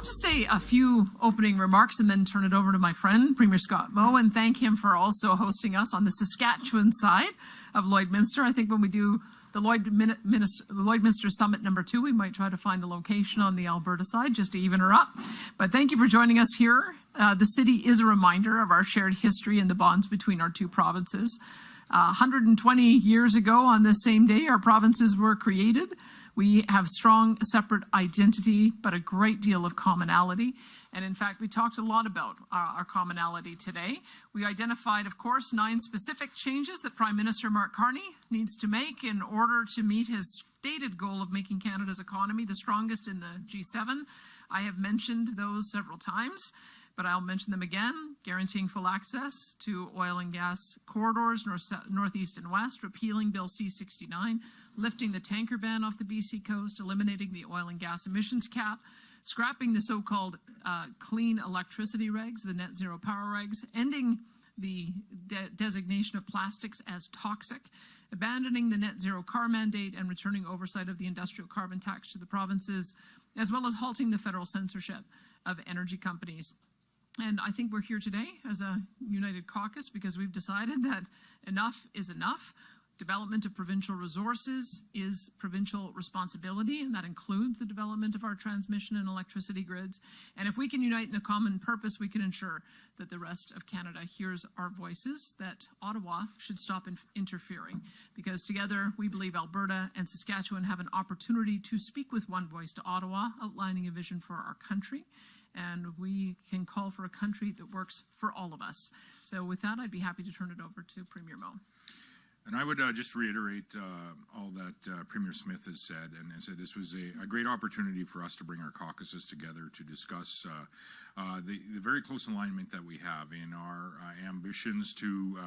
just say a few opening remarks and then turn it over to my friend, Premier Scott Moe, and thank him for also hosting us on the Saskatchewan side of Lloydminster. I think when we do the Lloydminster Summit #2, we might try to find a location on the Alberta side just to even her up. But thank you for joining us here. The city is a reminder of our shared history and the bonds between our two provinces. 120 years ago on this same day, our provinces were created. We have strong separate identity, but a great deal of commonality. And in fact, we talked a lot about our commonality today. We identified, of course, 9 specific changes that Prime Minister Mark Carney needs to make in order to meet his stated goal of making Canada's economy the strongest in the G7. I have mentioned those several times, but I'll mention them again: guaranteeing full access to oil and gas corridors, northeast and west, repealing Bill C-69, lifting the tanker ban off the BC coast, eliminating the oil and gas emissions cap, scrapping the so-called clean electricity regs, the net zero power regs, ending the designation of plastics as toxic, abandoning the net zero car mandate, and returning oversight of the industrial carbon tax to the provinces, as well as halting the federal censorship of energy companies. And I think we're here today as a united caucus because we've decided that enough is enough. Development of provincial resources is provincial responsibility, and that includes the development of our transmission and electricity grids. And if we can unite in a common purpose, we can ensure that the rest of Canada hears our voices, that Ottawa should stop interfering. Because together, we believe Alberta and Saskatchewan have an opportunity to speak with one voice to Ottawa, outlining a vision for our country. And we can call for a country that works for all of us. So with that, I'd be happy to turn it over to Premier Moe. And I would just reiterate all that Premier Smith has said, and said this was a great opportunity for us to bring our caucuses together to discuss the very close alignment that we have in our ambitions to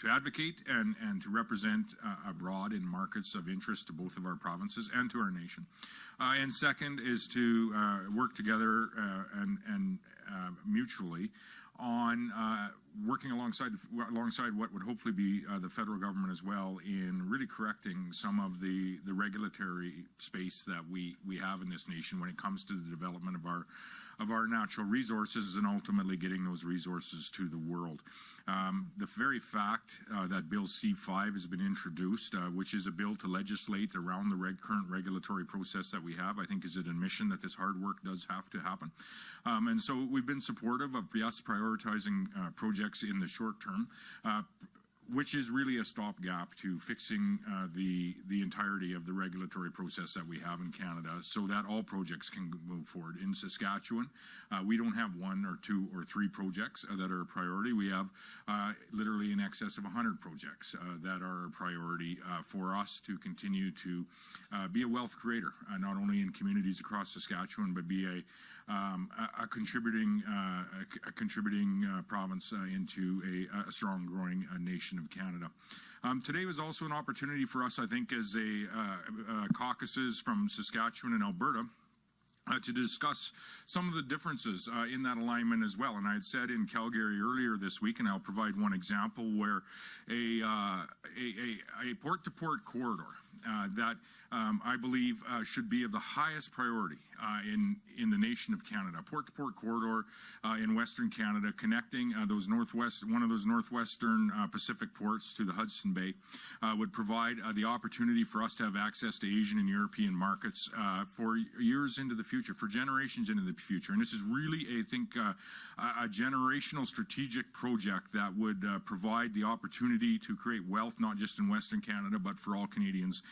advocate and to represent abroad in markets of interest to both of our provinces and to our nation. And second is to work together and mutually on working alongside what would hopefully be the federal government as well in really correcting some of the regulatory space that we have in this nation when it comes to the development of our natural resources and ultimately getting those resources to the world. The very fact that Bill C-5 has been introduced, which is a bill to legislate around the current regulatory process that we have, I think is an admission that this hard work does have to happen. And so we've been supportive of, yes, prioritizing projects in the short term, which is really a stopgap to fixing the entirety of the regulatory process that we have in Canada so that all projects can move forward. In Saskatchewan, we don't have 1 or 2 or 3 projects that are a priority. We have literally in excess of 100 projects that are a priority for us to continue to be a wealth creator, not only in communities across Saskatchewan, but be a contributing province into a strong growing nation of Canada. Today was also an opportunity for us, I think, as caucuses from Saskatchewan and Alberta, to discuss some of the differences in that alignment as well. And I had said in Calgary earlier this week, and I'll provide one example, where a port-to-port corridor that I believe should be of the highest priority in the nation of Canada. Port-to-port corridor in Western Canada, connecting one of those northwestern Pacific ports to the Hudson Bay, would provide the opportunity for us to have access to Asian and European markets for years into the future, for generations into the future. And this is really, I think, a generational strategic project that would provide the opportunity to create wealth, not just in Western Canada, but for all Canadians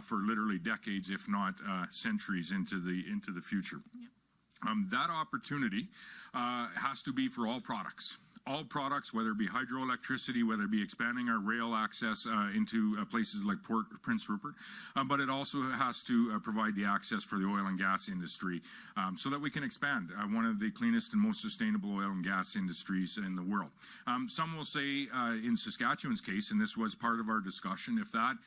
for literally decades, if not centuries into the future. Yep. That opportunity has to be for all products. All products, whether it be hydroelectricity, whether it be expanding our rail access into places like Port Prince Rupert, but it also has to provide the access for the oil and gas industry so that we can expand one of the cleanest and most sustainable oil and gas industries in the world. Some will say in Saskatchewan's case, and this was part of our discussion, if that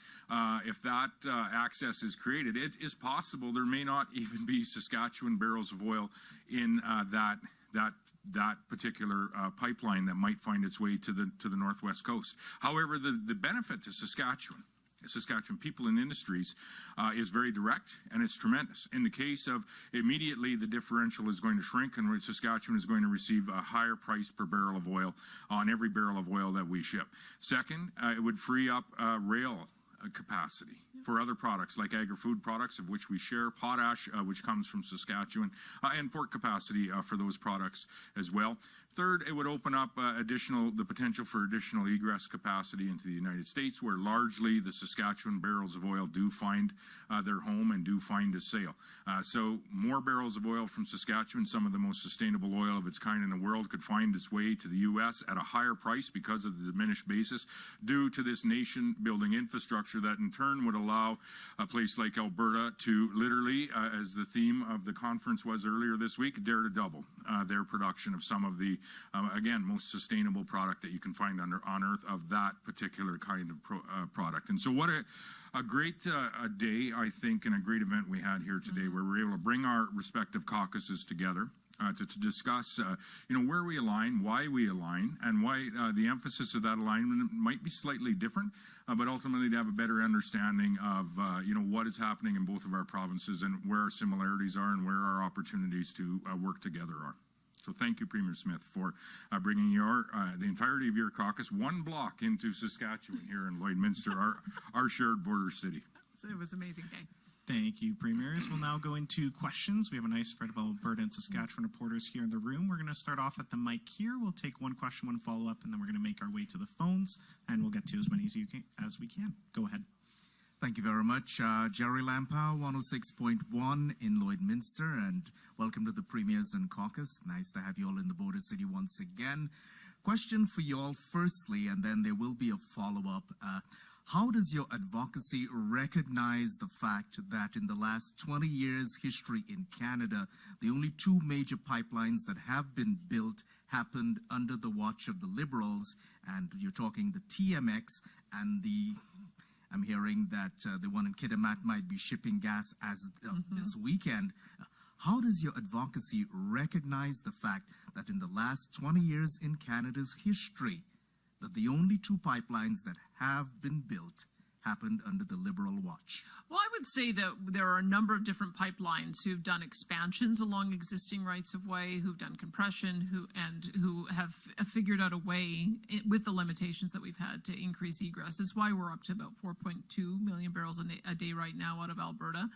access is created, it is possible there may not even be Saskatchewan barrels of oil in that particular pipeline that might find its way to the northwest coast. However, the benefit to Saskatchewan Saskatchewan people and industries is very direct, and it's tremendous. In the case of immediately, the differential is going to shrink, and Saskatchewan is going to receive a higher price per barrel of oil on every barrel of oil that we ship. Second, it would free up rail capacity for other products like agri-food products, of which we share, potash, which comes from Saskatchewan, and port capacity for those products as well. Third, it would open up the potential for additional egress capacity into the United States, where largely the Saskatchewan barrels of oil do find their home and do find a sale. So more barrels of oil from Saskatchewan, some of the most sustainable oil of its kind in the world, could find its way to the U.S. at a higher price because of the diminished basis due to this nation-building infrastructure that in turn would allow a place like Alberta to literally, as the theme of the conference was earlier this week, dare to double their production of some of the again, most sustainable product that you can find on Earth of that particular kind of product. And so what a great day, I think, and a great event we had here today, where we're able to bring our respective caucuses together to discuss, where we align, why we align, and why the emphasis of that alignment might be slightly different, but ultimately to have a better understanding of, what is happening in both of our provinces and where our similarities are and where our opportunities to work together are. So thank you, Premier Smith, for bringing the entirety of your caucus one block into Saskatchewan here in Lloydminster, our shared border city. It was an amazing day. Thank you, Premiers. We'll now go into questions. We have a nice spread of Alberta and Saskatchewan reporters here in the room. We're going to start off at the mic here. We'll take one question, one follow-up, and then we're going to make our way to the phones, and we'll get to as many as we can. Go ahead. Thank you very much. Jerry Lampa, 106.1 in Lloydminster, and welcome to the Premiers and Caucus. Nice to have you all in the border city once again. Question for you all firstly, and then there will be a follow-up. How does your advocacy recognize the fact that in the last 20 years' history in Canada, the only two major pipelines that have been built happened under the watch of the Liberals, and you're talking the TMX and I'm hearing that the one in Kitimat might be shipping gas as this weekend. How does your advocacy recognize the fact that in the last 20 years in Canada's history, that the only two pipelines that have been built happened under the Liberal watch? Well, I would say that there are a number of different pipelines who've done expansions along existing rights of way, who've done compression, who have figured out a way with the limitations that we've had to increase egress. That's why we're up to about 4.2 million barrels a day right now out of Alberta.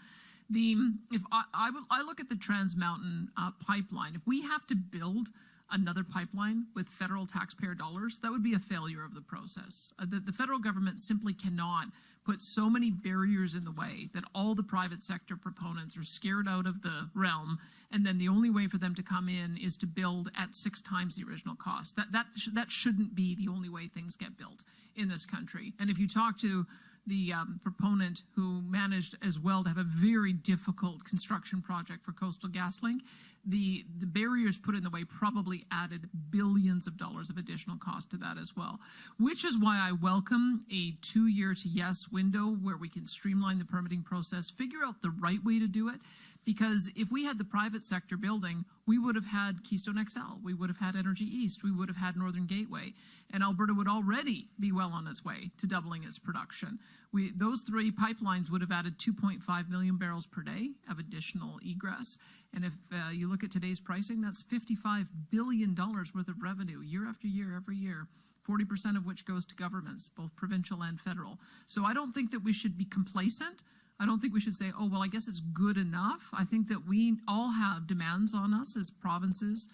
If I look at the Trans Mountain pipeline, if we have to build another pipeline with federal taxpayer dollars, that would be a failure of the process. The federal government simply cannot put so many barriers in the way that all the private sector proponents are scared out of the realm, and then the only way for them to come in is to build at 6 times the original cost. That shouldn't be the only way things get built in this country. And if you talk to the proponent who managed as well to have a very difficult construction project for Coastal GasLink, the barriers put in the way probably added billions of dollars of additional cost to that as well, which is why I welcome a 2-year to yes window where we can streamline the permitting process, figure out the right way to do it. Because if we had the private sector building, we would have had Keystone XL, we would have had Energy East, we would have had Northern Gateway, and Alberta would already be well on its way to doubling its production. Those 3 pipelines would have added 2.5 million barrels per day of additional egress. And if you look at today's pricing, that's $55 billion worth of revenue year after year, every year, 40% of which goes to governments, both provincial and federal. So I don't think that we should be complacent. I don't think we should say, oh, well, I guess it's good enough. I think that we all have demands on us as provinces.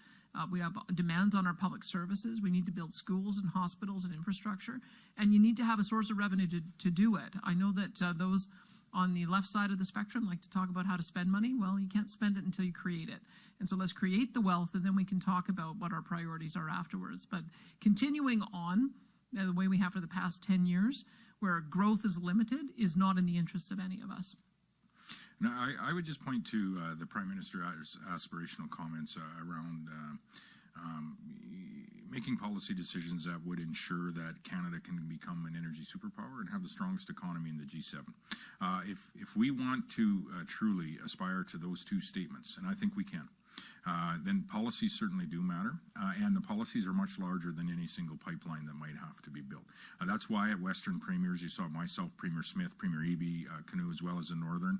We have demands on our public services. We need to build schools and hospitals and infrastructure. And you need to have a source of revenue to do it. I know that those on the left side of the spectrum like to talk about how to spend money. Well, you can't spend it until you create it. And so let's create the wealth, and then we can talk about what our priorities are afterwards. But continuing on the way we have for the past 10 years, where growth is limited, is not in the interests of any of us. Now, I would just point to the Prime Minister's aspirational comments around making policy decisions that would ensure that Canada can become an energy superpower and have the strongest economy in the G7. If we want to truly aspire to those two statements, and I think we can, then policies certainly do matter, and the policies are much larger than any single pipeline that might have to be built. That's why at Western Premiers, you saw myself, Premier Smith, Premier Eby, Canoe, as well as the Northern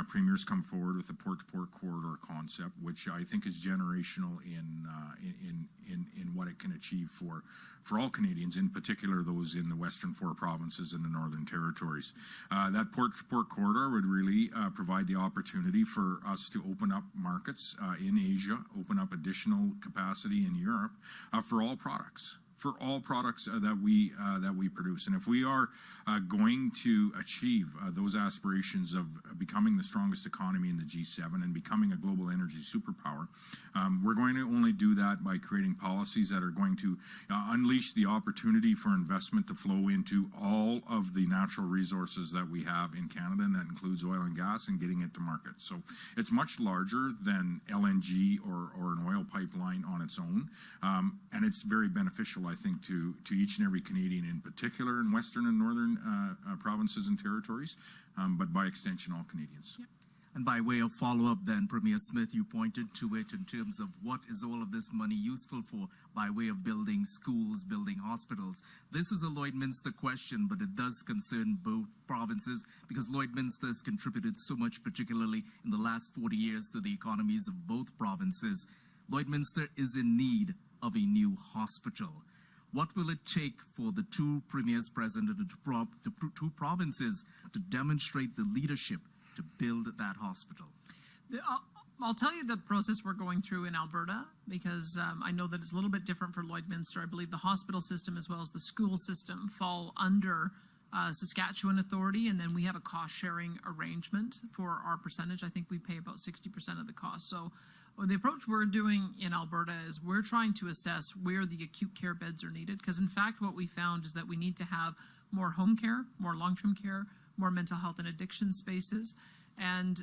Premiers come forward with the port-to-port corridor concept, which I think is generational in what it can achieve for all Canadians, in particular those in the Western 4 provinces and the Northern Territories. That port-to-port corridor would really provide the opportunity for us to open up markets in Asia, open up additional capacity in Europe for all products. That we produce. And if we are going to achieve those aspirations of becoming the strongest economy in the G7 and becoming a global energy superpower, we're going to only do that by creating policies that are going to unleash the opportunity for investment to flow into all of the natural resources that we have in Canada, and that includes oil and gas, and getting it to market. So it's much larger than LNG or an oil pipeline on its own, and it's very beneficial, I think, to each and every Canadian, in particular in Western and Northern provinces and territories, but by extension, all Canadians. Yep. And by way of follow-up then, Premier Smith, you pointed to it in terms of what is all of this money useful for by way of building schools, building hospitals. This is a Lloydminster question, but it does concern both provinces because Lloydminster has contributed so much, particularly in the last 40 years, to the economies of both provinces. Lloydminster is in need of a new hospital. What will it take for the two premiers present in the two provinces to demonstrate the leadership to build that hospital? I'll tell you the process we're going through in Alberta, because I know that it's a little bit different for Lloydminster. I believe the hospital system as well as the school system fall under Saskatchewan Authority, and then we have a cost-sharing arrangement for our percentage. I think we pay about 60% of the cost. So the approach we're doing in Alberta is we're trying to assess where the acute care beds are needed, because in fact what we found is that we need to have more home care, more long-term care, more mental health and addiction spaces, and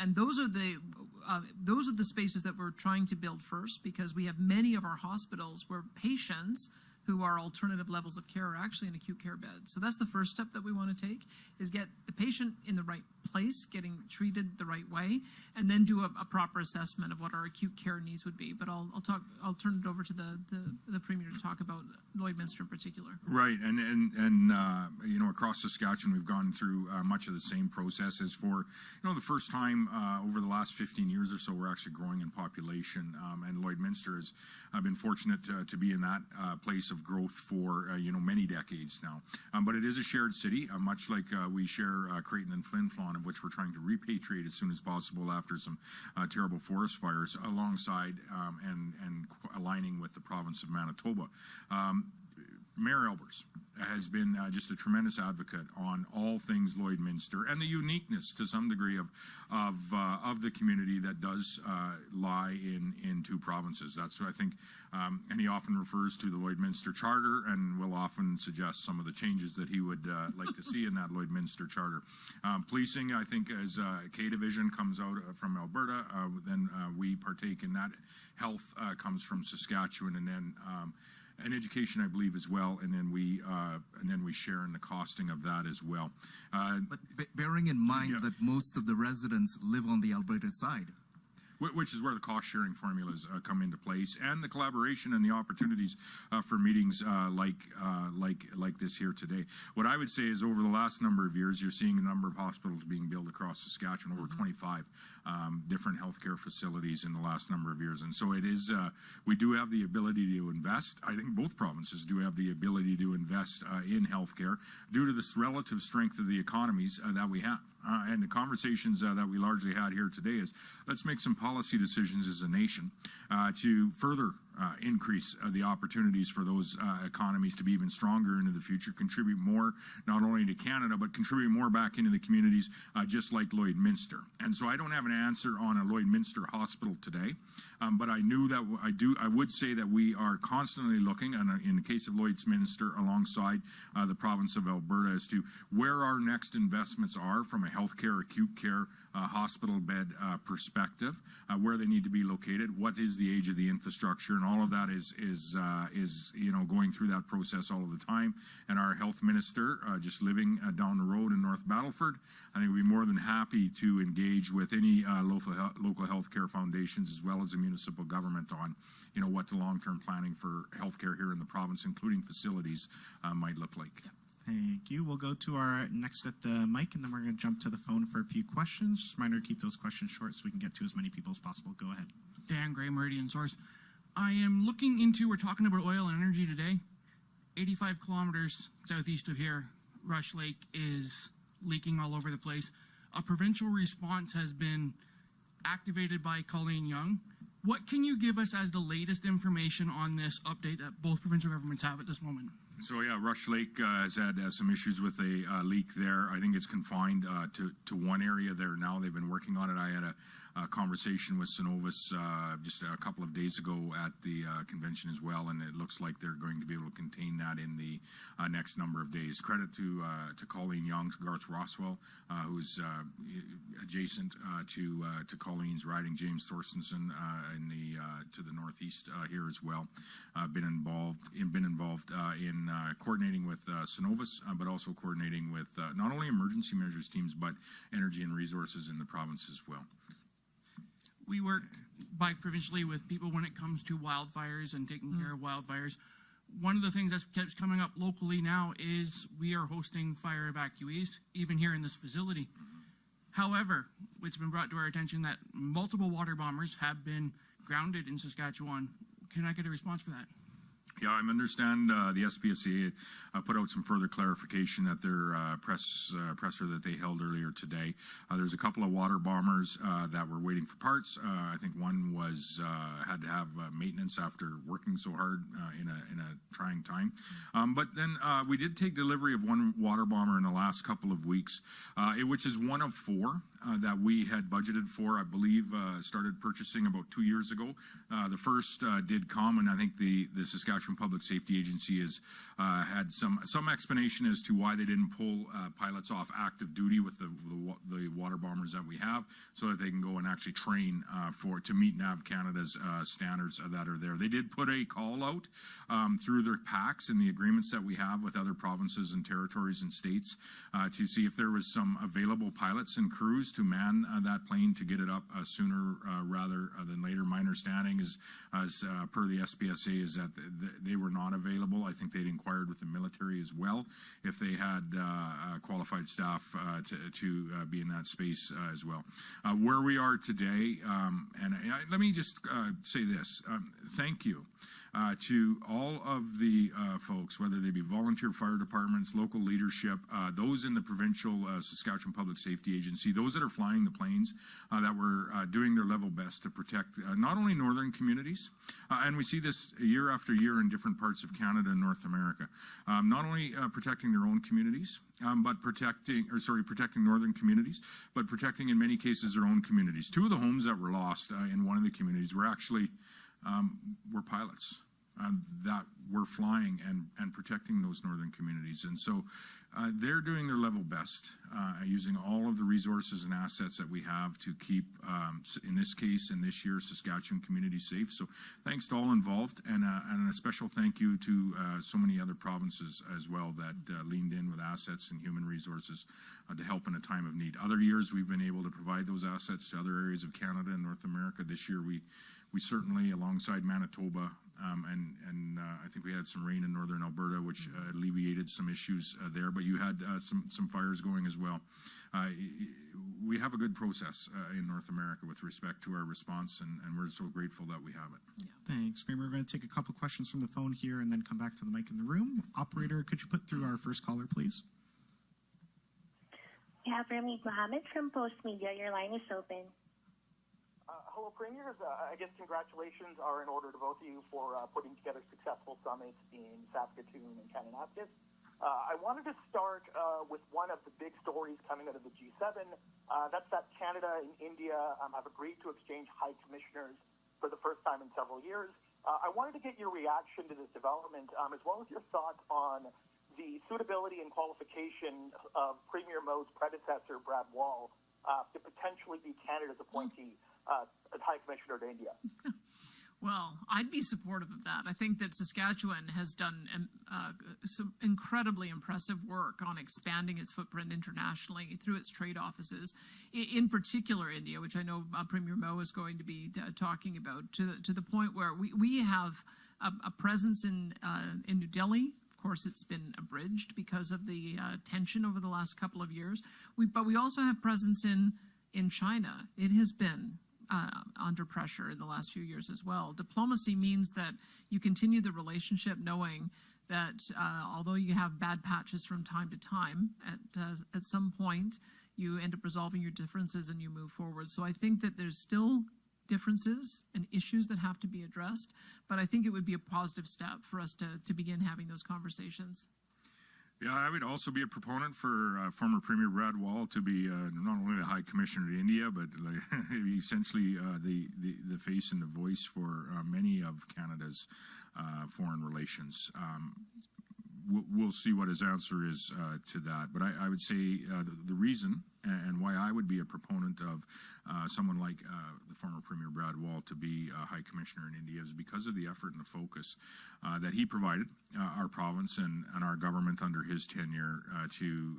those are the spaces that we're trying to build first, because we have many of our hospitals where patients who are alternative levels of care are actually in acute care beds. So that's the first step that we want to take, is get the patient in the right place, getting treated the right way, and then do a proper assessment of what our acute care needs would be. But I'll turn it over to the Premier to talk about Lloydminster in particular. Right, and you know, across Saskatchewan, we've gone through much of the same process. As for, you know, the first time over the last 15 years or so, we're actually growing in population, and Lloydminster has been fortunate to be in that place of growth for you know, many decades now. But it is a shared city, much like we share Creighton and Flin Flon, of which we're trying to repatriate as soon as possible after some terrible forest fires, alongside and aligning with the province of Manitoba. Mayor Albers has been just a tremendous advocate on all things Lloydminster and the uniqueness, to some degree, of the community that does lie in two provinces. That's what I think, and he often refers to the Lloydminster Charter, and will often suggest some of the changes that he would like to see in that Lloydminster Charter. Policing, I think, as K Division comes out from Alberta, then we partake in that. Health comes from Saskatchewan, and then and education, I believe, as well, and then we share in the costing of that as well. But bearing in mind that most of the residents live on the Alberta side, which is where the cost-sharing formulas come into place, and the collaboration and the opportunities for meetings like this here today. What I would say is, over the last number of years, you're seeing a number of hospitals being built across Saskatchewan, over 25 different healthcare facilities in the last number of years. And so it is, we do have the ability to invest. I think both provinces do have the ability to invest in healthcare due to this relative strength of the economies that we have. And the conversations that we largely had here today is, let's make some policy decisions as a nation to further increase the opportunities for those economies to be even stronger into the future, contribute more not only to Canada, but contribute more back into the communities, just like Lloydminster. And so I don't have an answer on a Lloydminster hospital today, but I knew that I would say that we are constantly looking, and in the case of Lloydminster, alongside the province of Alberta, as to where our next investments are from a healthcare, acute care, hospital bed perspective, where they need to be located, what is the age of the infrastructure, and all of that is going through that process all of the time. And our health minister, just living down the road in North Battleford, I think would be more than happy to engage with any local healthcare foundations as well as the municipal government on, what the long-term planning for healthcare here in the province, including facilities, might look like. Thank you. We'll go to our next at the mic, and then we're going to jump to the phone for a few questions. Just a reminder to keep those questions short so we can get to as many people as possible. Go ahead. Dan Gray, Meridian Source. I am looking into, we're talking about oil and energy today. 85 kilometers southeast of here, Rush Lake is leaking all over the place. A provincial response has been activated by Colleen Young. What can you give us as the latest information on this update that both provincial governments have at this moment? So yeah, Rush Lake has had some issues with a leak there. I think it's confined to one area there now. They've been working on it. I had a conversation with Cenovus just a couple of days ago at the convention as well, and it looks like they're going to be able to contain that in the next number of days. Credit to Colleen Young, to Garth Roswell, who's adjacent to Colleen's riding, James Thorstenson to the northeast here as well. Been involved in coordinating with Cenovus, but also coordinating with not only emergency measures teams, but energy and resources in the province as well. We work bi-provincially with people when it comes to wildfires and taking care of wildfires. One of the things that keeps coming up locally now is we are hosting fire evacuees, even here in this facility. However, it's been brought to our attention that multiple water bombers have been grounded in Saskatchewan. Can I get a response for that? Yeah, I understand the SPSA put out some further clarification at their presser that they held earlier today. There's a couple of water bombers that were waiting for parts. I think one was had to have maintenance after working so hard in a trying time. But then we did take delivery of one water bomber in the last couple of weeks, which is one of four that we had budgeted for. I believe started purchasing about 2 years ago. The first did come, and I think the Saskatchewan Public Safety Agency has had some explanation as to why they didn't pull pilots off active duty with the water bombers that we have, so that they can go and actually train to meet NAV Canada's standards that are there. They did put a call out through their packs and the agreements that we have with other provinces and territories and states to see if there was some available pilots and crews to man that plane to get it up sooner rather than later. My understanding is, as per the SPSA, is that they were not available. I think they'd inquired with the military as well if they had qualified staff to be in that space as well. Where we are today, let me just say this. Thank you to all of the folks, whether they be volunteer fire departments, local leadership, those in the provincial Saskatchewan Public Safety Agency, those that are flying the planes that were doing their level best to protect not only northern communities, and we see this year after year in different parts of Canada and North America, not only protecting their own communities, but protecting northern communities, but protecting in many cases their own communities. Two of the homes that were lost in one of the communities were actually were pilots that were flying and protecting those northern communities. And so they're doing their level best, using all of the resources and assets that we have to keep, in this case, in this year, Saskatchewan communities safe. So thanks to all involved, and a special thank you to so many other provinces as well that leaned in with assets and human resources to help in a time of need. Other years, we've been able to provide those assets to other areas of Canada and North America. This year, we certainly, alongside Manitoba, and I think we had some rain in northern Alberta, which alleviated some issues there, but you had some fires going as well. We have a good process in North America with respect to our response, and we're so grateful that we have it. Yeah. Thanks, Premier. We're going to take a couple questions from the phone here and then come back to the mic in the room. Operator, could you put through our first caller, please? We have Ramid Mohammed from Post Media. Your line is open. Hello, Premiers. I guess congratulations are in order to both of you for putting together successful summits in Saskatoon and Kananaskis. I wanted to start with one of the big stories coming out of the G7. That's that Canada and India have agreed to exchange high commissioners for the first time in several years. I wanted to get your reaction to this development, as well as your thoughts on the suitability and qualification of Premier Moe's predecessor, Brad Wall, to potentially be Canada's appointee as High Commissioner to India. Well, I'd be supportive of that. I think that Saskatchewan has done some incredibly impressive work on expanding its footprint internationally through its trade offices, in particular India, which I know Premier Mo is going to be talking about, to the point where we have a presence in New Delhi. Of course, it's been abridged because of the tension over the last couple of years. But we also have presence in China. It has been under pressure in the last few years as well. Diplomacy means that you continue the relationship knowing that although you have bad patches from time to time, at some point you end up resolving your differences and you move forward. So I think that there's still differences and issues that have to be addressed, but I think it would be a positive step for us to begin having those conversations. Yeah, I would also be a proponent for former Premier Brad Wall to be not only the High Commissioner to India, but essentially the face and the voice for many of Canada's foreign relations. We'll see what his answer is to that. But I would say the reason and why I would be a proponent of someone like the former Premier Brad Wall to be High Commissioner in India is because of the effort and the focus that he provided our province and our government under his tenure to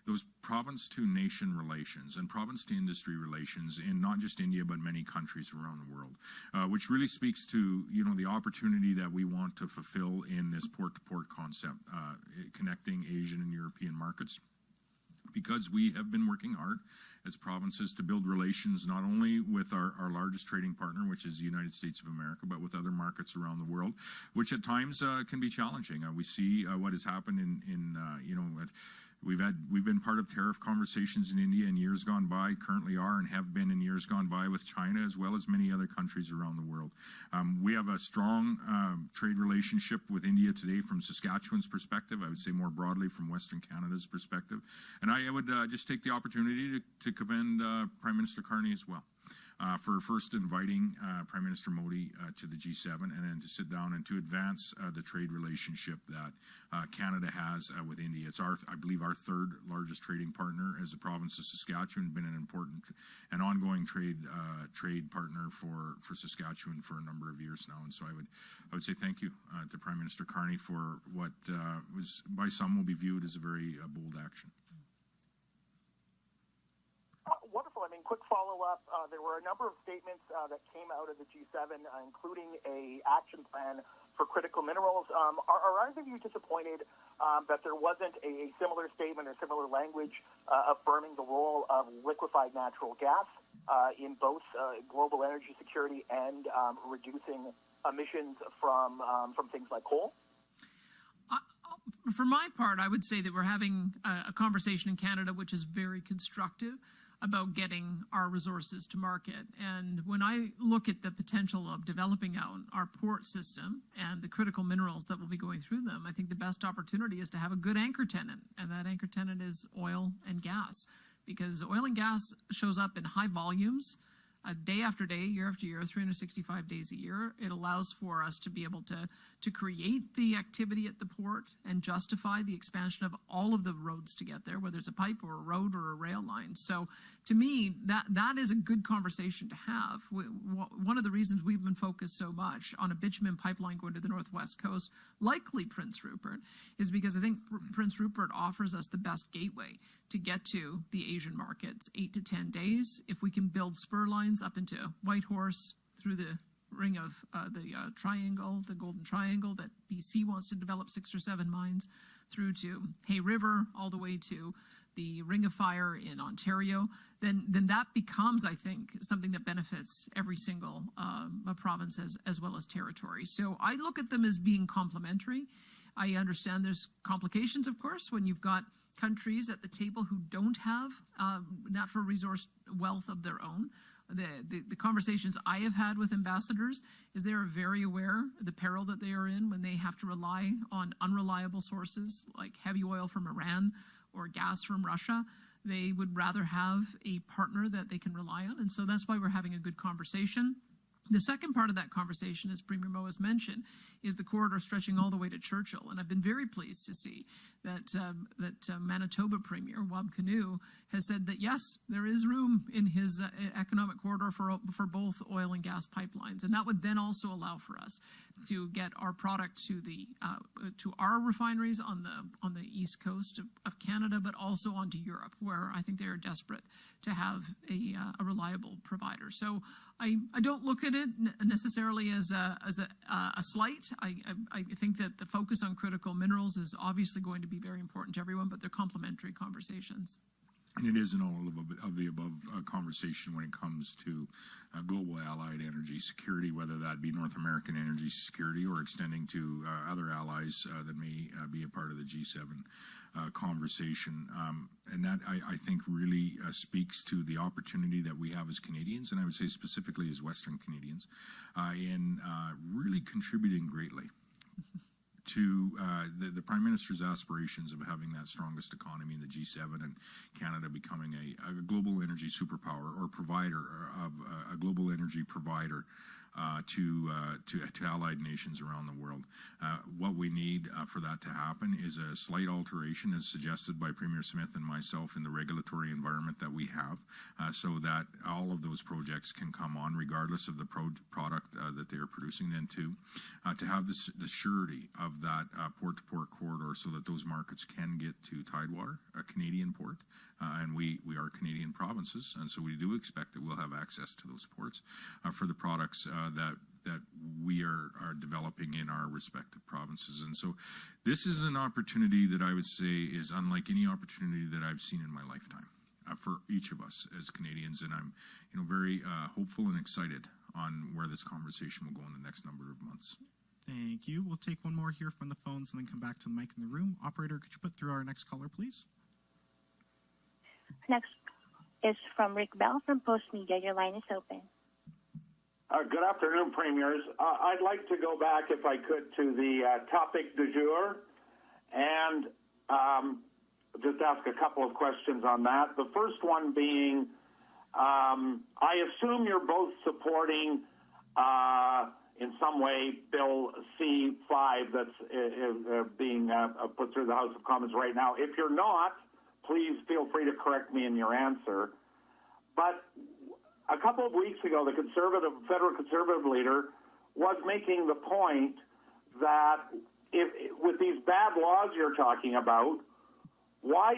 those province-to-nation relations and province-to-industry relations in not just India but many countries around the world, which really speaks to the opportunity that we want to fulfill in this port-to-port concept, connecting Asian and European markets. Because we have been working hard as provinces to build relations not only with our largest trading partner, which is the United States of America, but with other markets around the world, which at times can be challenging. We see what has happened we've been part of tariff conversations in India in years gone by, currently are and have been in years gone by with China, as well as many other countries around the world. We have a strong trade relationship with India today from Saskatchewan's perspective, I would say more broadly from Western Canada's perspective. And I would just take the opportunity to commend Prime Minister Carney as well. For first inviting Prime Minister Modi to the G7 and then to sit down and to advance the trade relationship that Canada has with India. It's I believe our third largest trading partner as the province of Saskatchewan, been an important and ongoing trade partner for Saskatchewan for a number of years now. And so I would say thank you to Prime Minister Carney for what was by some will be viewed as a very bold action. Wonderful. I mean, quick follow-up. There were a number of statements that came out of the G7, including a action plan for critical minerals. Are either of you disappointed that there wasn't a similar statement or similar language affirming the role of liquefied natural gas in both global energy security and reducing emissions from things like coal? For my part, I would say that we're having a conversation in Canada which is very constructive about getting our resources to market. And when I look at the potential of developing out our port system and the critical minerals that will be going through them, I think the best opportunity is to have a good anchor tenant, and that anchor tenant is oil and gas, because oil and gas shows up in high volumes, day after day, year after year, 365 days a year. It allows for us to be able to create the activity at the port and justify the expansion of all of the roads to get there, whether it's a pipe or a road or a rail line. So to me, that is a good conversation to have. One of the reasons we've been focused so much on a bitumen pipeline going to the Northwest Coast, likely Prince Rupert, is because I think Prince Rupert offers us the best gateway to get to the Asian markets, 8 to 10 days. If we can build spur lines up into Whitehorse through the ring of the triangle, the Golden Triangle that BC wants to develop 6 or 7 mines, through to Hay River, all the way to the Ring of Fire in Ontario, then that becomes, I think, something that benefits every single province as well as territory. So I look at them as being complementary. I understand there's complications, of course, when you've got countries at the table who don't have natural resource wealth of their own. The conversations I have had with ambassadors is they are very aware of the peril that they are in when they have to rely on unreliable sources like heavy oil from Iran or gas from Russia. They would rather have a partner that they can rely on. And so that's why we're having a good conversation. The second part of that conversation, as Premier Moe has mentioned, is the corridor stretching all the way to Churchill. And I've been very pleased to see that Manitoba Premier, Wab Kinew, has said that, yes, there is room in his economic corridor for both oil and gas pipelines. And that would then also allow for us to get our product to our refineries on the east coast of Canada, but also onto Europe, where I think they are desperate to have a reliable provider. So I don't look at it necessarily as a slight. I think that the focus on critical minerals is obviously going to be very important to everyone, but they're complementary conversations. And it is an all of the above conversation when it comes to global allied energy security, whether that be North American energy security or extending to other allies that may be a part of the G7 conversation. And that, I think, really speaks to the opportunity that we have as Canadians, and I would say specifically as Western Canadians, in really contributing greatly to the Prime Minister's aspirations of having that strongest economy in the G7 and Canada becoming a global energy superpower or provider of a global energy provider to allied nations around the world. What we need for that to happen is a slight alteration, as suggested by Premier Smith and myself, in the regulatory environment that we have, so that all of those projects can come on regardless of the product that they are producing, and to have the surety of that port-to-port corridor so that those markets can get to Tidewater, a Canadian port, and we are Canadian provinces, and so we do expect that we'll have access to those ports for the products that we are developing in our respective provinces. And so this is an opportunity that I would say is unlike any opportunity that I've seen in my lifetime for each of us as Canadians. And I'm very hopeful and excited on where this conversation will go in the next number of months. Thank you. We'll take one more here from the phones and then come back to the mic in the room. Operator, could you put through our next caller, please? Next is from Rick Bell from Post Media. Your line is open. Good afternoon, Premiers. I'd like to go back, if I could, to the topic du jour and just ask a couple of questions on that. The first one being, I assume you're both supporting, in some way, Bill C-5 that's being put through the House of Commons right now. If you're not, please feel free to correct me in your answer. But a couple of weeks ago, the federal conservative leader was making the point that with these bad laws you're talking about, how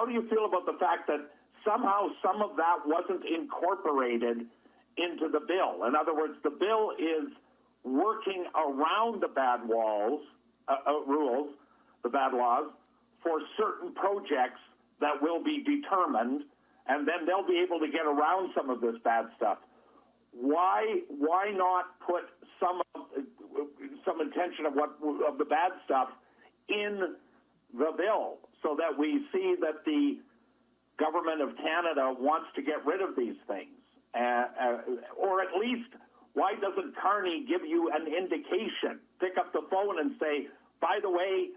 do you feel about the fact that somehow some of that wasn't incorporated into the bill? In other words, the bill is working around the bad rules, the bad laws, for certain projects that will be determined, and then they'll be able to get around some of this bad stuff. Why not put some intention of the bad stuff in the bill so that we see that the government of Canada wants to get rid of these things? Or at least, why doesn't Carney give you an indication? Pick up the phone and say, by the way,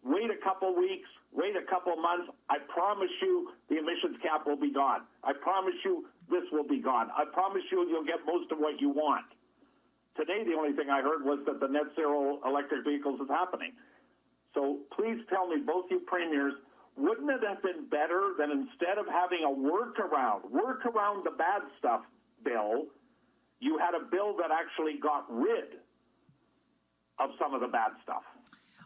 wait a couple weeks, wait a couple months. I promise you the emissions cap will be gone. I promise you this will be gone. I promise you you'll get most of what you want. Today, the only thing I heard was that the net zero electric vehicles is happening. So please tell me, both you premiers, wouldn't it have been better than instead of having a workaround the bad stuff bill, you had a bill that actually got rid of some of the bad stuff?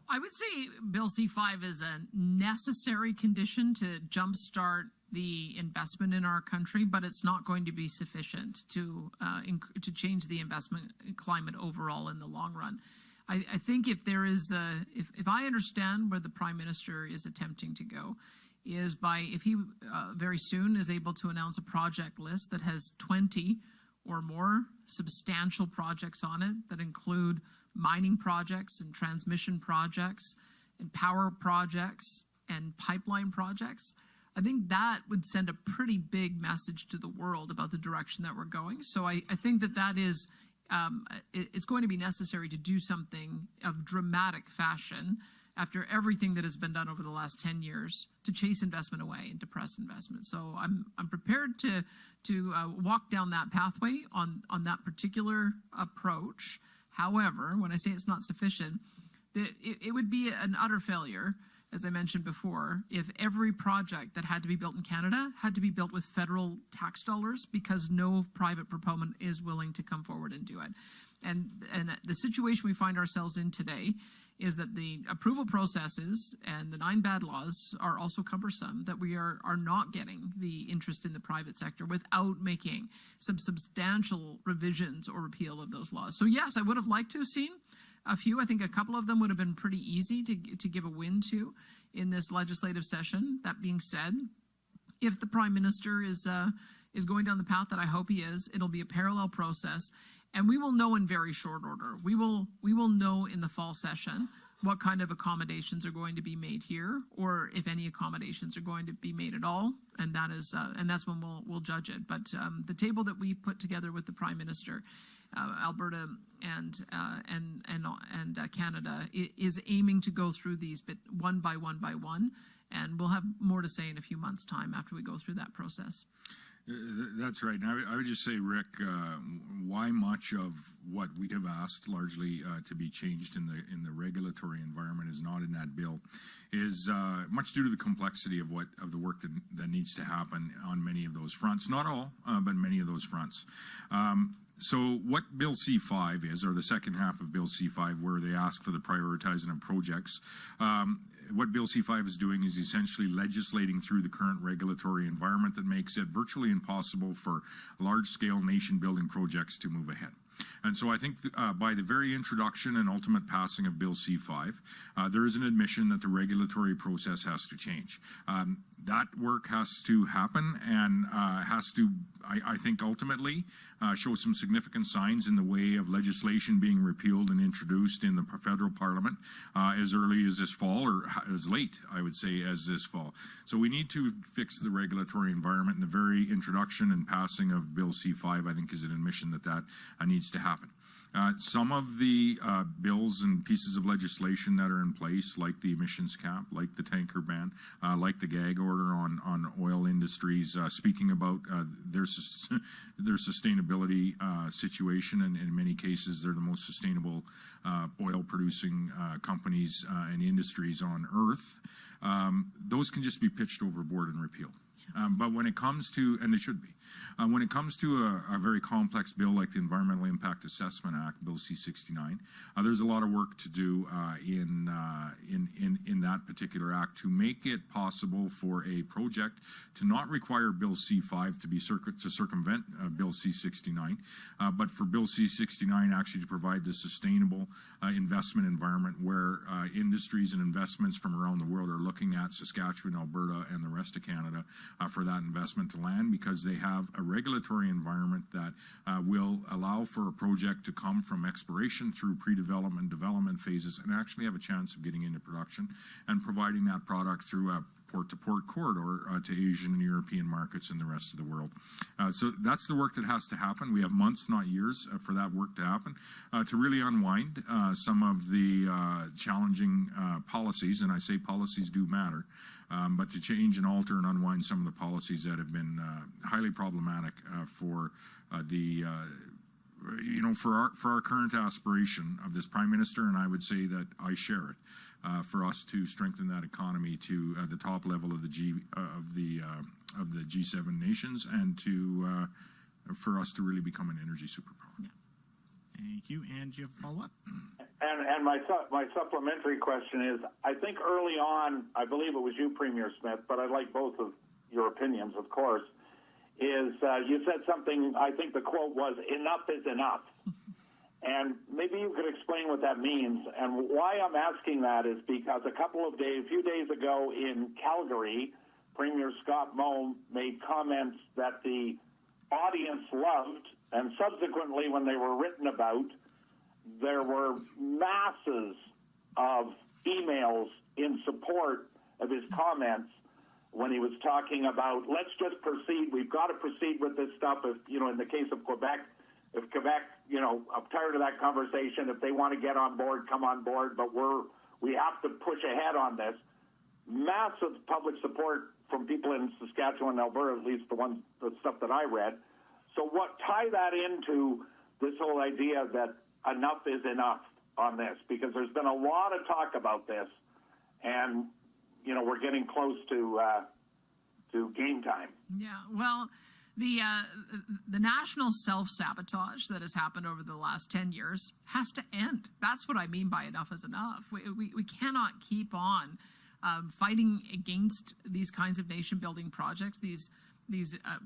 I would say Bill C-5 is a necessary condition to jumpstart the investment in our country, but it's not going to be sufficient to change the investment climate overall in the long run. I think if I understand where the Prime Minister is attempting to go, is if he very soon is able to announce a project list that has 20 or more substantial projects on it that include mining projects and transmission projects and power projects and pipeline projects, I think that would send a pretty big message to the world about the direction that we're going. So I think that is, it's going to be necessary to do something of dramatic fashion after everything that has been done over the last 10 years to chase investment away and depress investment. So I'm prepared to walk down that pathway on that particular approach. However, when I say it's not sufficient, it would be an utter failure, as I mentioned before, if every project that had to be built in Canada had to be built with federal tax dollars because no private proponent is willing to come forward and do it. And the situation we find ourselves in today is that the approval processes and the 9 bad laws are also cumbersome, that we are not getting the interest in the private sector without making some substantial revisions or repeal of those laws. So yes, I would have liked to have seen a few. I think a couple of them would have been pretty easy to give a win to in this legislative session. That being said, if the Prime Minister is going down the path that I hope he is, it'll be a parallel process. And we will know in very short order. We will know in the fall session what kind of accommodations are going to be made here, or if any accommodations are going to be made at all. And that is, and that's when we'll judge it. But the table that we put together with the Prime Minister, Alberta and Canada, is aiming to go through these bit one by one, and we'll have more to say in a few months' time after we go through that process. That's right. And I would just say, Rick, why much of what we have asked largely to be changed in the regulatory environment is not in that bill is much due to the complexity of the work that needs to happen on many of those fronts. Not all, but many of those fronts. So what Bill C-5 is, or the second half of Bill C-5, where they ask for the prioritizing of projects, what Bill C-5 is doing is essentially legislating through the current regulatory environment that makes it virtually impossible for large-scale nation-building projects to move ahead. And so I think by the very introduction and ultimate passing of Bill C-5, there is an admission that the regulatory process has to change. That work has to happen and has to, I think, ultimately show some significant signs in the way of legislation being repealed and introduced in the federal parliament as early as this fall, or as late, I would say, as this fall. So we need to fix the regulatory environment, and the very introduction and passing of Bill C-5, I think, is an admission that needs to happen. Some of the bills and pieces of legislation that are in place, like the emissions cap, like the tanker ban, like the gag order on oil industries, speaking about their sustainability situation, and in many cases they're the most sustainable oil-producing companies and industries on Earth, those can just be pitched overboard and repealed. But when it comes to, and they should be, when it comes to a very complex bill like the Environmental Impact Assessment Act, Bill C-69, there's a lot of work to do in that particular act to make it possible for a project to not require Bill C-5 to circumvent Bill C-69, but for Bill C-69 actually to provide the sustainable investment environment where industries and investments from around the world are looking at Saskatchewan, Alberta, and the rest of Canada for that investment to land, because they have a regulatory environment that will allow for a project to come from exploration through pre-development, development phases, and actually have a chance of getting into production and providing that product through a port-to-port corridor to Asian and European markets and the rest of the world. So that's the work that has to happen. We have months, not years, for that work to happen, to really unwind some of the challenging policies, and I say policies do matter, but to change and alter and unwind some of the policies that have been highly problematic for for our current aspiration of this Prime Minister, and I would say that I share it, for us to strengthen that economy to the top level of the G7 nations, and to for us to really become an energy superpower. Yeah. Thank you. And do you have a follow-up? And my supplementary question is, I think early on, I believe it was you, Premier Smith, but I'd like both of your opinions, of course, is you said something, I think the quote was, "Enough is enough." And maybe you could explain what that means. And why I'm asking that is because a few days ago in Calgary, Premier Scott Moe made comments that the audience loved, and subsequently when they were written about, there were masses of emails in support of his comments when he was talking about, let's just proceed, we've got to proceed with this stuff. If, in the case of Quebec, I'm tired of that conversation. If they want to get on board, come on board, but we're we have to push ahead on this. Massive public support from people in Saskatchewan and Alberta, at least the stuff that I read. So tie that into this whole idea that enough is enough on this, because there's been a lot of talk about this, and we're getting close to game time. Yeah, well, the national self-sabotage that has happened over the last 10 years has to end. That's what I mean by enough is enough. We cannot keep on fighting against these kinds of nation-building projects, these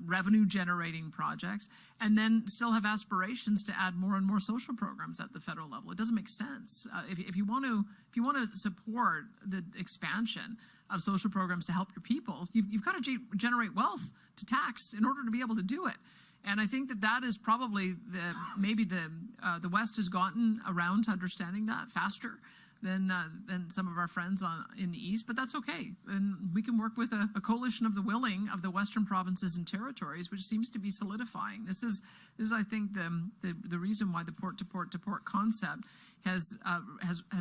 revenue-generating projects, and then still have aspirations to add more and more social programs at the federal level. It doesn't make sense. If you want to support the expansion of social programs to help your people, you've got to generate wealth to tax in order to be able to do it. And I think that is probably maybe the West has gotten around to understanding that faster than some of our friends in the East, but that's okay. And we can work with a coalition of the willing of the Western provinces and territories, which seems to be solidifying. This is I think, the reason why the port-to-port concept has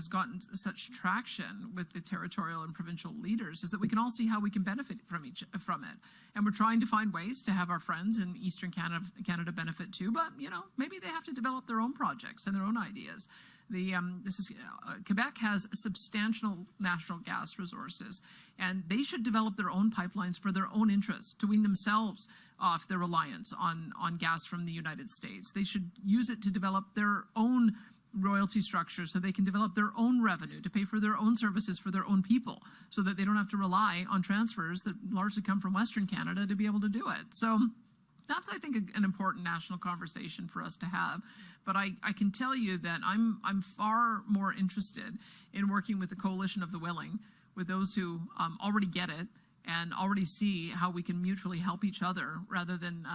gotten such traction with the territorial and provincial leaders, is that we can all see how we can benefit from it. And we're trying to find ways to have our friends in Eastern Canada benefit too, but maybe they have to develop their own projects and their own ideas. Quebec has substantial natural gas resources, and they should develop their own pipelines for their own interests, to wean themselves off their reliance on gas from the United States. They should use it to develop their own royalty structure so they can develop their own revenue to pay for their own services for their own people, so that they don't have to rely on transfers that largely come from Western Canada to be able to do it. So that's, I think, an important national conversation for us to have. But I can tell you that I'm far more interested in working with the coalition of the willing, with those who already get it and already see how we can mutually help each other, rather than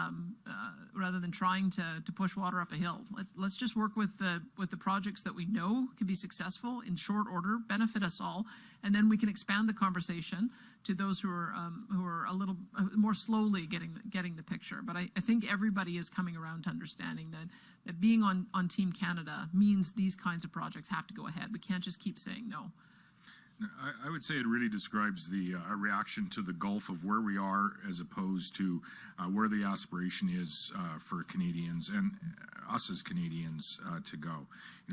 trying to push water up a hill. Let's just work with the projects that we know can be successful in short order, benefit us all, and then we can expand the conversation to those who are a little more slowly getting the picture. But I think everybody is coming around to understanding that being on Team Canada means these kinds of projects have to go ahead. We can't just keep saying no. I would say it really describes the reaction to the gulf of where we are, as opposed to where the aspiration is for Canadians and us as Canadians to go.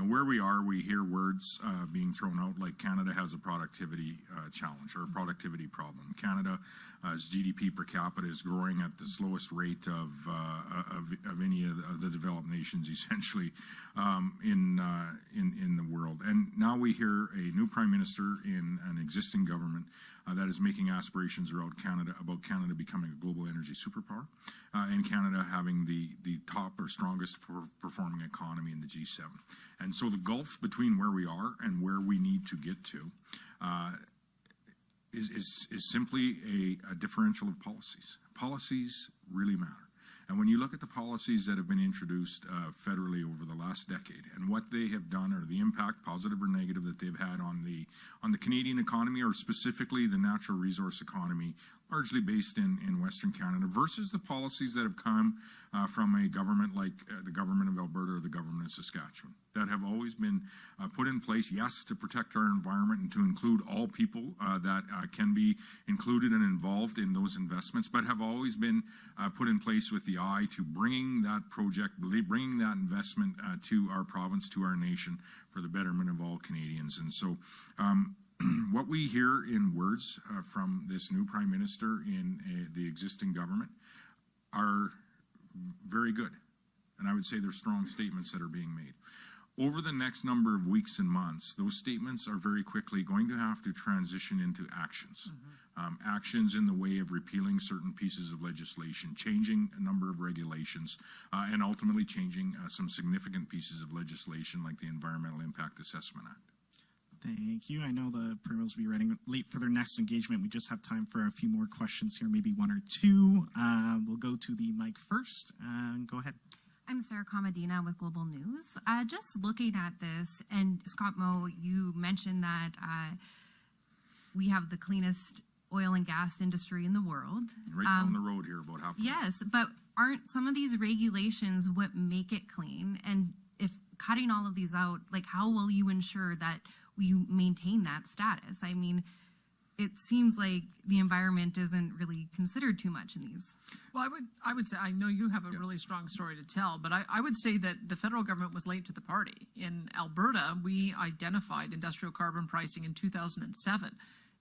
Where we are, we hear words being thrown out like Canada has a productivity challenge or a productivity problem. Canada's GDP per capita is growing at the slowest rate of any of the developed nations, essentially, in the world. And now we hear a new Prime Minister in an existing government that is making aspirations about Canada becoming a global energy superpower, and Canada having the top or strongest performing economy in the G7. And so the gulf between where we are and where we need to get to is simply a differential of policies. Policies really matter. And when you look at the policies that have been introduced federally over the last decade, and what they have done, or the impact, positive or negative, that they've had on the Canadian economy, or specifically the natural resource economy, largely based in Western Canada, versus the policies that have come from a government like the government of Alberta or the government of Saskatchewan, that have always been put in place, yes, to protect our environment and to include all people that can be included and involved in those investments, but have always been put in place with the eye to bringing that project, bringing that investment to our province, to our nation, for the betterment of all Canadians. And so what we hear in words from this new Prime Minister in the existing government are very good. And I would say they're strong statements that are being made. Over the next number of weeks and months, those statements are very quickly going to have to transition into actions. Actions in the way of repealing certain pieces of legislation, changing a number of regulations, and ultimately changing some significant pieces of legislation like the Environmental Impact Assessment Act. Thank you. I know the Primos will be running late for their next engagement. We just have time for a few more questions here, maybe one or two. We'll go to the mic first. Go ahead. I'm Sarah Comadina with Global News. Just looking at this, and Scott Moe, you mentioned that we have the cleanest oil and gas industry in the world. Right down the road here, about half. Yes, but aren't some of these regulations what make it clean? And if cutting all of these out, like, how will you ensure that we maintain that status. I mean, it seems like the environment isn't really considered too much in these. Well, I would say, I know you have a really strong story to tell, but I would say that the federal government was late to the party. In Alberta, we identified industrial carbon pricing in 2007,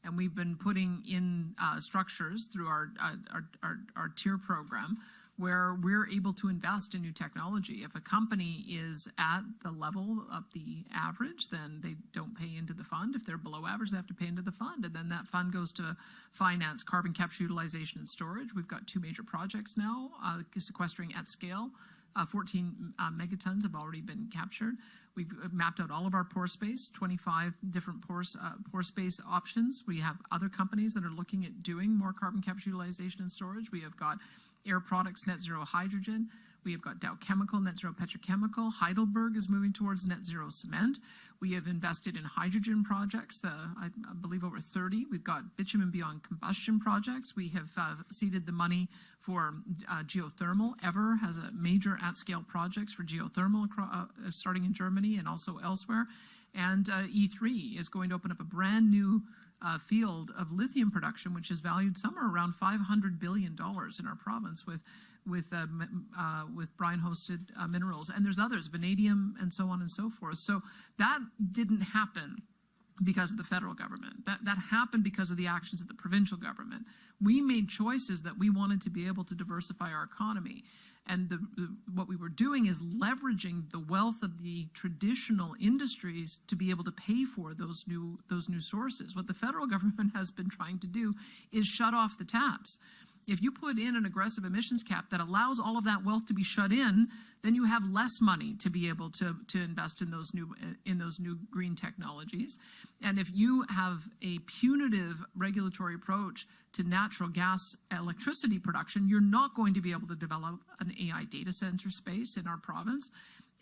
and we've been putting in structures through our tier program where we're able to invest in new technology. If a company is at the level of the average, then they don't pay into the fund. If they're below average, they have to pay into the fund. And then that fund goes to finance carbon capture, utilization, and storage. We've got 2 major projects now, sequestering at scale. 14 megatons have already been captured. We've mapped out all of our pore space, 25 different pore space options. We have other companies that are looking at doing more carbon capture, utilization, and storage. We have got Air Products net zero hydrogen. We have got Dow Chemical net zero petrochemical. Heidelberg is moving towards net zero cement. We have invested in hydrogen projects, I believe over 30. We've got bitumen beyond combustion projects. We have seeded the money for geothermal. Ever has a major at-scale projects for geothermal starting in Germany and also elsewhere. And E3 is going to open up a brand new field of lithium production, which is valued somewhere around $500 billion in our province with brine-hosted minerals. And there's others, vanadium and so on and so forth. So that didn't happen because of the federal government. That happened because of the actions of the provincial government. We made choices that we wanted to be able to diversify our economy. And what we were doing is leveraging the wealth of the traditional industries to be able to pay for those new sources. What the federal government has been trying to do is shut off the taps. If you put in an aggressive emissions cap that allows all of that wealth to be shut in, then you have less money to be able to invest in those new green technologies. And if you have a punitive regulatory approach to natural gas electricity production, you're not going to be able to develop an AI data center space in our province.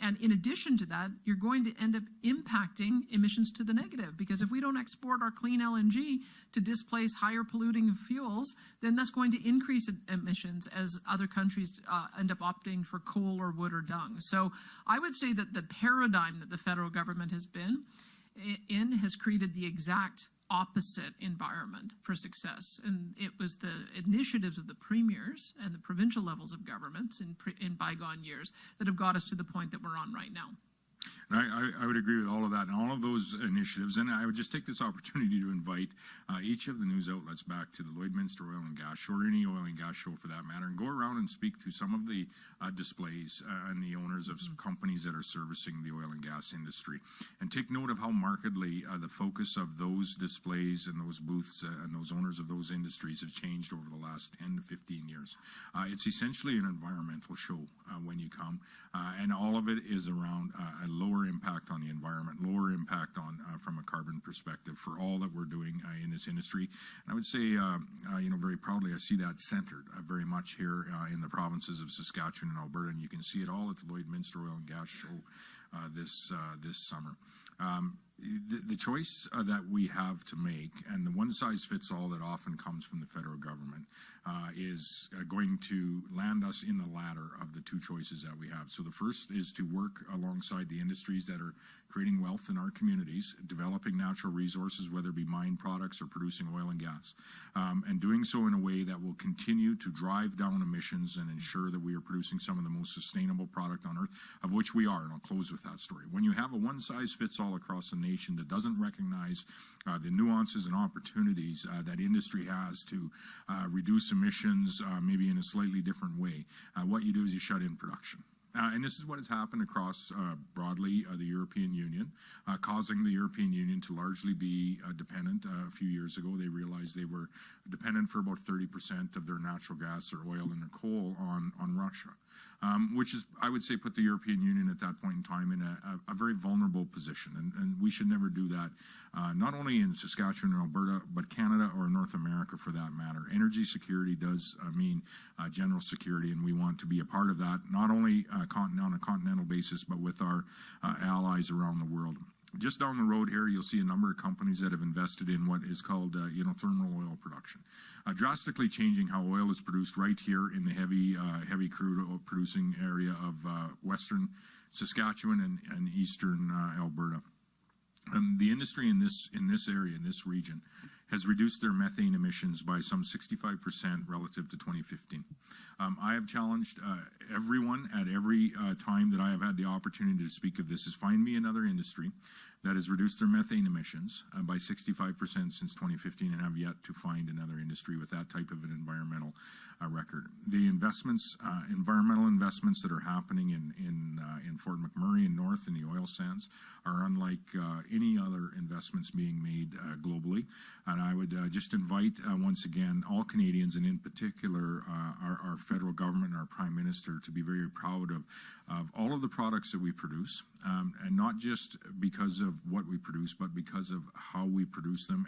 And in addition to that, you're going to end up impacting emissions to the negative, because if we don't export our clean LNG to displace higher polluting fuels, then that's going to increase emissions as other countries end up opting for coal or wood or dung. So I would say that the paradigm that the federal government has been in has created the exact opposite environment for success. And it was the initiatives of the premiers and the provincial levels of governments in bygone years that have got us to the point that we're on right now. And I would agree with all of that and all of those initiatives. And I would just take this opportunity to invite each of the news outlets back to the Lloydminster Oil and Gas Show, or any oil and gas show for that matter, and go around and speak to some of the displays and the owners of companies that are servicing the oil and gas industry. And take note of how markedly the focus of those displays and those booths and those owners of those industries have changed over the last 10 to 15 years. It's essentially an environmental show when you come, and all of it is around a lower impact on the environment, lower impact on from a carbon perspective for all that we're doing in this industry. And I would say, very proudly, I see that centered very much here in the provinces of Saskatchewan and Alberta, and you can see it all at the Lloydminster Oil and Gas Show this summer. The choice that we have to make, and the one-size-fits-all that often comes from the federal government, is going to land us in the latter of the two choices that we have. So the first is to work alongside the industries that are creating wealth in our communities, developing natural resources, whether it be mined products or producing oil and gas, and doing so in a way that will continue to drive down emissions and ensure that we are producing some of the most sustainable product on earth, of which we are. And I'll close with that story. When you have a one-size-fits-all across the nation that doesn't recognize the nuances and opportunities that industry has to reduce emissions maybe in a slightly different way, what you do is you shut in production. And this is what has happened across broadly the European Union, causing the European Union to largely be dependent. A few years ago, they realized they were dependent for about 30% of their natural gas, their oil, and their coal on Russia, which is, I would say, put the European Union at that point in time in a very vulnerable position. And we should never do that, not only in Saskatchewan and Alberta, but Canada or North America for that matter. Energy security does mean general security, and we want to be a part of that, not only on a continental basis, but with our allies around the world. Just down the road here, you'll see a number of companies that have invested in what is called thermal oil production, drastically changing how oil is produced right here in the heavy crude oil producing area of western Saskatchewan and eastern Alberta. The industry in this area, in this region, has reduced their methane emissions by some 65% relative to 2015. I have challenged everyone at every time that I have had the opportunity to speak of this is find me another industry that has reduced their methane emissions by 65% since 2015, and have yet to find another industry with that type of an environmental record. The investments, environmental investments that are happening in Fort McMurray and north in the oil sands are unlike any other investments being made globally. And I would just invite once again all Canadians, and in particular our federal government and our Prime Minister, to be very proud of all of the products that we produce, and not just because of what we produce, but because of how we produce them,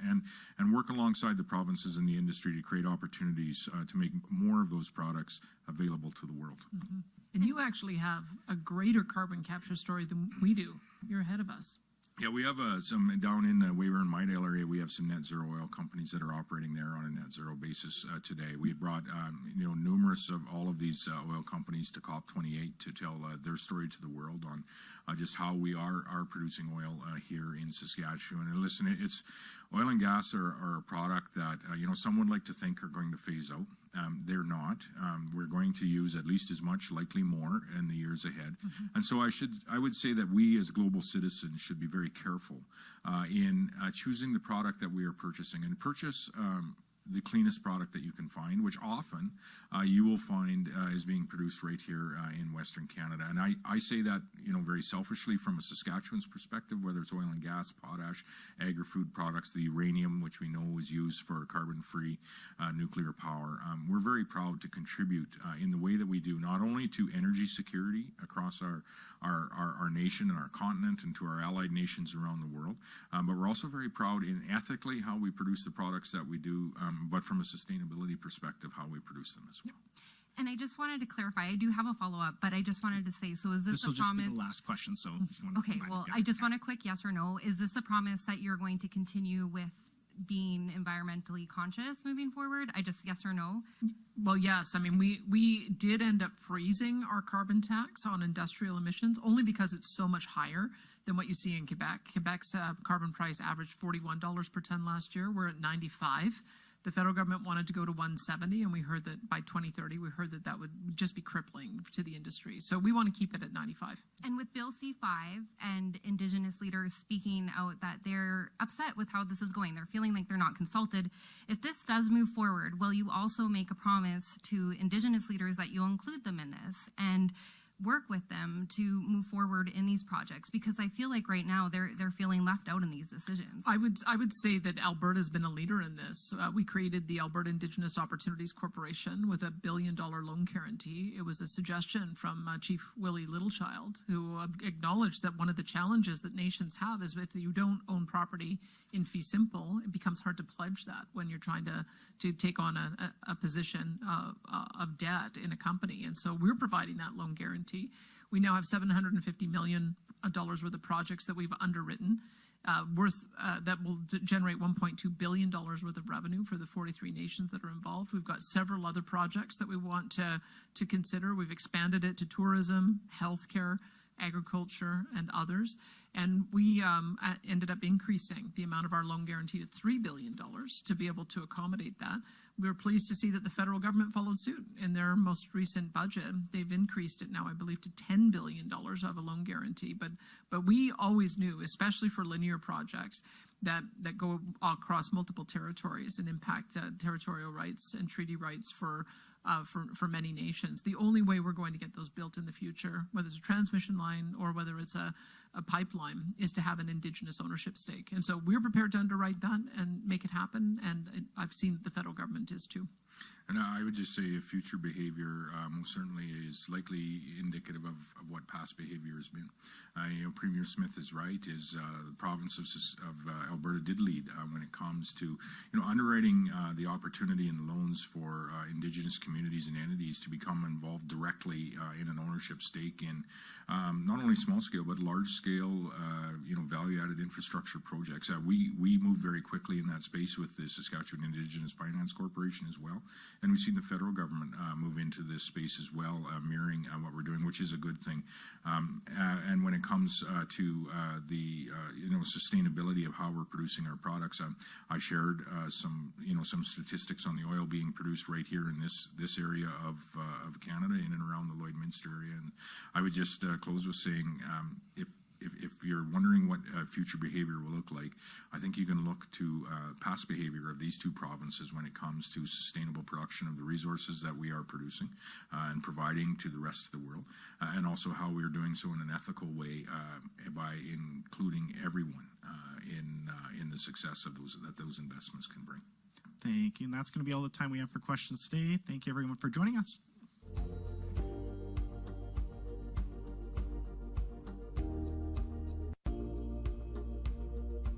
and work alongside the provinces and the industry to create opportunities to make more of those products available to the world. Mm-hmm. And you actually have a greater carbon capture story than we do. You're ahead of us. Yeah, we have some down in Weyburn, Midale area. We have some net zero oil companies that are operating there on a net zero basis today. We brought numerous of all of these oil companies to COP28 to tell their story to the world on just how we are producing oil here in Saskatchewan. And listen, it's oil and gas are a product that some would like to think are going to phase out. They're not. We're going to use at least as much, likely more, in the years ahead. Mm-hmm. And so I would say that we as global citizens should be very careful in choosing the product that we are purchasing, and purchase the cleanest product that you can find, which often you will find is being produced right here in Western Canada. And I say that very selfishly from a Saskatchewan's perspective, whether it's oil and gas, potash, agri-food products, the uranium, which we know is used for carbon-free nuclear power. We're very proud to contribute in the way that we do, not only to energy security across our nation and our continent and to our allied nations around the world, but we're also very proud in ethically how we produce the products that we do, but from a sustainability perspective, how we produce them as well. And I just wanted to clarify, I do have a follow-up, but I just wanted to say, so is this a promise? This will just be the last question, so if you want to okay, well, I just want a quick yes or no. Is this a promise that you're going to continue with being environmentally conscious moving forward? I just yes or no? Well, yes. I mean, we did end up freezing our carbon tax on industrial emissions only because it's so much higher than what you see in Quebec. Quebec's carbon price averaged $41 per ton last year. We're at 95. The federal government wanted to go to 170, and we heard that by 2030, we heard that would just be crippling to the industry. So we want to keep it at 95. And with Bill C-5 and Indigenous leaders speaking out that they're upset with how this is going, they're feeling like they're not consulted. If this does move forward, will you also make a promise to Indigenous leaders that you'll include them in this and work with them to move forward in these projects? Because I feel like right now they're feeling left out in these decisions. I would say that Alberta's been a leader in this. We created the Alberta Indigenous Opportunities Corporation with $1 billion loan guarantee. It was a suggestion from Chief Willie Littlechild, who acknowledged that one of the challenges that nations have is if you don't own property in fee simple, it becomes hard to pledge that when you're trying to take on a position of debt in a company. And so we're providing that loan guarantee. We now have $750 million worth of projects that we've underwritten, that will generate $1.2 billion worth of revenue for the 43 nations that are involved. We've got several other projects that we want to consider. We've expanded it to tourism, healthcare, agriculture, and others. And we ended up increasing the amount of our loan guarantee to $3 billion to be able to accommodate that. We were pleased to see that the federal government followed suit in their most recent budget. They've increased it now, I believe, to $10 billion of a loan guarantee. But we always knew, especially for linear projects, that go across multiple territories and impact territorial rights and treaty rights for many nations. The only way we're going to get those built in the future, whether it's a transmission line or whether it's a pipeline, is to have an Indigenous ownership stake. And so we're prepared to underwrite that and make it happen. And I've seen that the federal government is too. And I would just say future behavior most certainly is likely indicative of what past behavior has been. Premier Smith is right. The province of Alberta did lead when it comes to underwriting the opportunity and loans for Indigenous communities and entities to become involved directly in an ownership stake in not only small scale but large scale value added infrastructure projects. We moved very quickly in that space with the Saskatchewan Indigenous Finance Corporation as well. And we've seen the federal government move into this space as well, mirroring what we're doing, which is a good thing. And when it comes to the sustainability of how we're producing our products, I shared some statistics on the oil being produced right here in this area of Canada, in and around the Lloydminster area. And I would just close with saying, if you're wondering what future behavior will look like, I think you can look to past behavior of these two provinces when it comes to sustainable production of the resources that we are producing and providing to the rest of the world, and also how we are doing so in an ethical way by including everyone in the success of those investments can bring. Thank you. And that's going to be all the time we have for questions today. Thank you, everyone, for joining us.